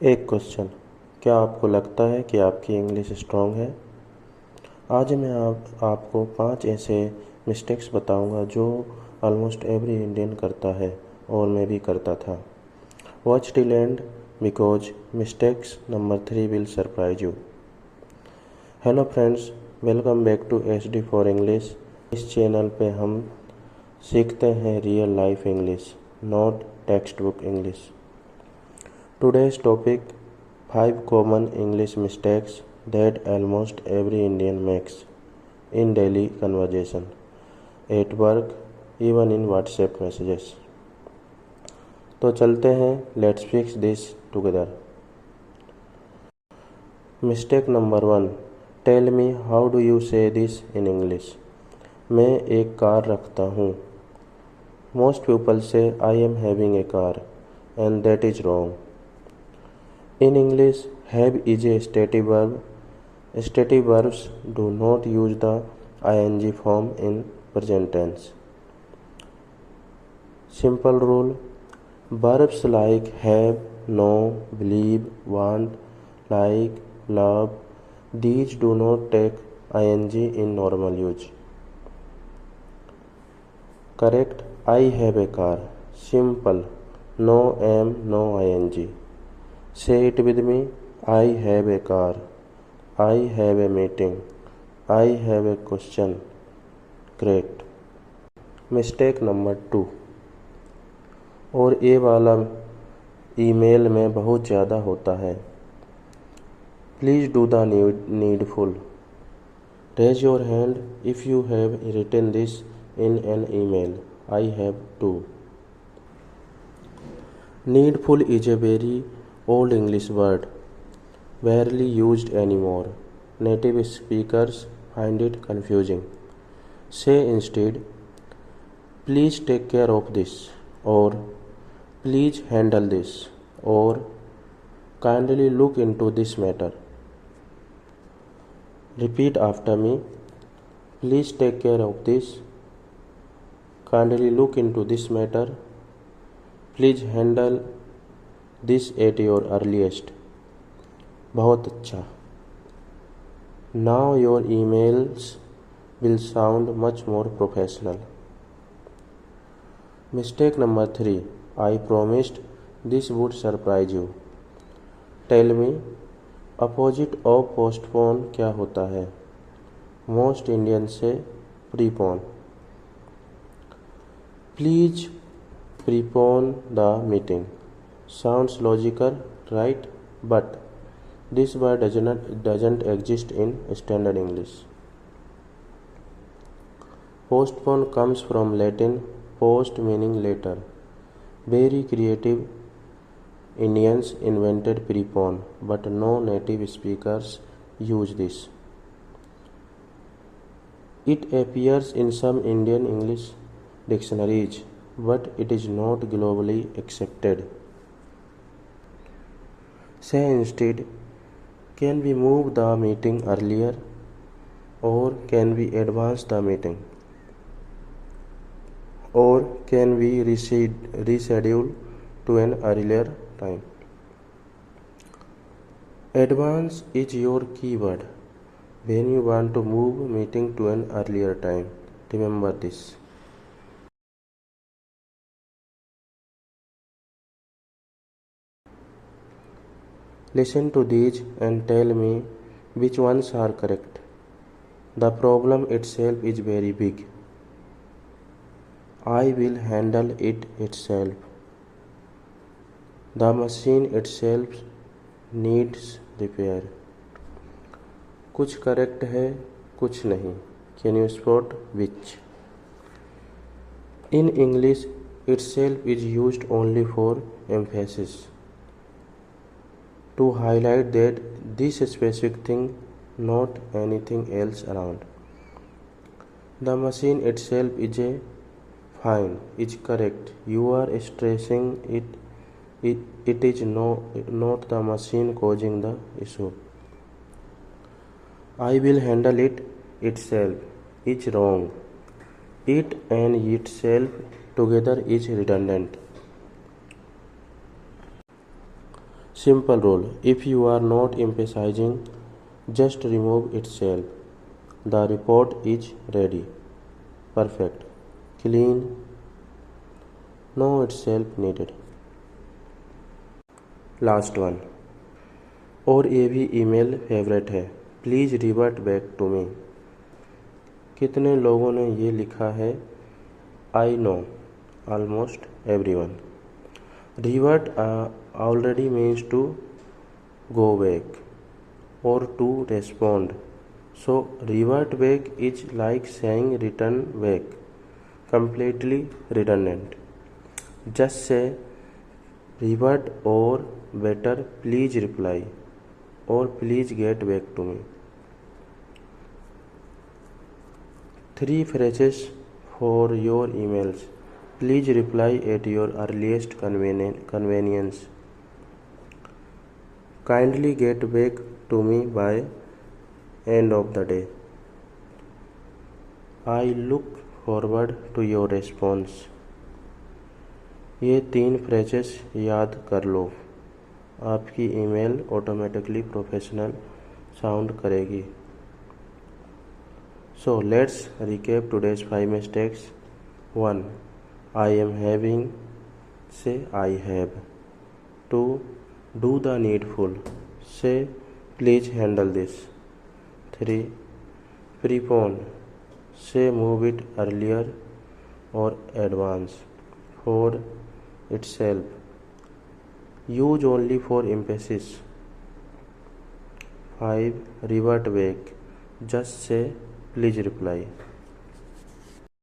एक क्वेश्चन, क्या आपको लगता है कि आपकी इंग्लिश स्ट्रांग है? आज मैं आपको 5 ऐसे मिस्टेक्स बताऊंगा जो ऑलमोस्ट एवरी इंडियन करता है और मैं भी करता था। Watch till end because mistakes number 3 will surprise you. Hello friends, welcome back to HD for English. इस चैनल पे हम सीखते हैं real life English, not textbook English. Today's topic: 5 common English mistakes that almost every Indian makes in daily conversation, at work, even in WhatsApp messages. तो चलते हैं, let's fix this together. Mistake number 1: Tell me how do you say this in English? मैं एक car रखता हूँ. Most people say I am having a car, and that is wrong. In English, have is a stative verb. Stative verbs do not use the ing form in present tense. Simple rule: verbs like have, know, believe, want, like, love, these do not take ing in normal use. Correct: I have a car. Simple: no am, no ing. Say it with me: I have a car. I have a meeting. I have a question. Great. Mistake number 2, और ये वाला email में बहुत ज़्यादा होता है. Please do the needful. Raise your hand if you have written this in an email. I have too. Needful is a very old English word, rarely used anymore. Native speakers find it confusing. Say instead, please take care of this, or please handle this, or kindly look into this matter. Repeat after me: please take care of this, kindly look into this matter, please handle this at your earliest. बहुत अच्छा. Now your emails will sound much more professional. Mistake number 3. I promised this would surprise you. Tell me, opposite of postpone क्या होता है? Most Indians say prepone. Please prepone the meeting. Sounds logical, right? But this word doesn't exist in standard English. Postpone comes from Latin post, meaning later. Very creative Indians invented prepone, but no native speakers use this. It appears in some Indian English dictionaries, but it is not globally accepted. Say instead, can we move the meeting earlier, or can we advance the meeting, or can we reschedule to an earlier time? Advance is your keyword when you want to move meeting to an earlier time. Remember this. Listen to these and tell me which ones are correct. The problem itself is very big. I will handle it itself. The machine itself needs repair. कुछ correct है, कुछ नहीं. Can you spot which? In English, itself is used only for emphasis, to highlight that this specific thing, not anything else around. The machine itself is a fine, is correct. You are stressing it. It is not the machine causing the issue. I will handle it itself is wrong. It and itself together is redundant. Simple rule: if you are not emphasizing, just remove itself. The report is ready. Perfect. Clean. No itself needed. Last one, और ये भी email favourite है, please revert back to me. कितने लोगों ने ये लिखा है? I know almost everyone. Revert already means to go back or to respond. So revert back is like saying return back, completely redundant. Just say revert or better please reply or please get back to me. 3 phrases for your emails. Please reply at your earliest convenience. Kindly get back to me by end of the day. I look forward to your response. ये 3 phrases याद कर लो, आपकी email automatically professional sound करेगी। So let's recap today's 5 mistakes. 1. I am having, say I have. 2. Do the needful, say please handle this. 3. Prepone, say move it earlier or advance. 4. Itself, use only for emphasis. 5. Revert back, just say please reply.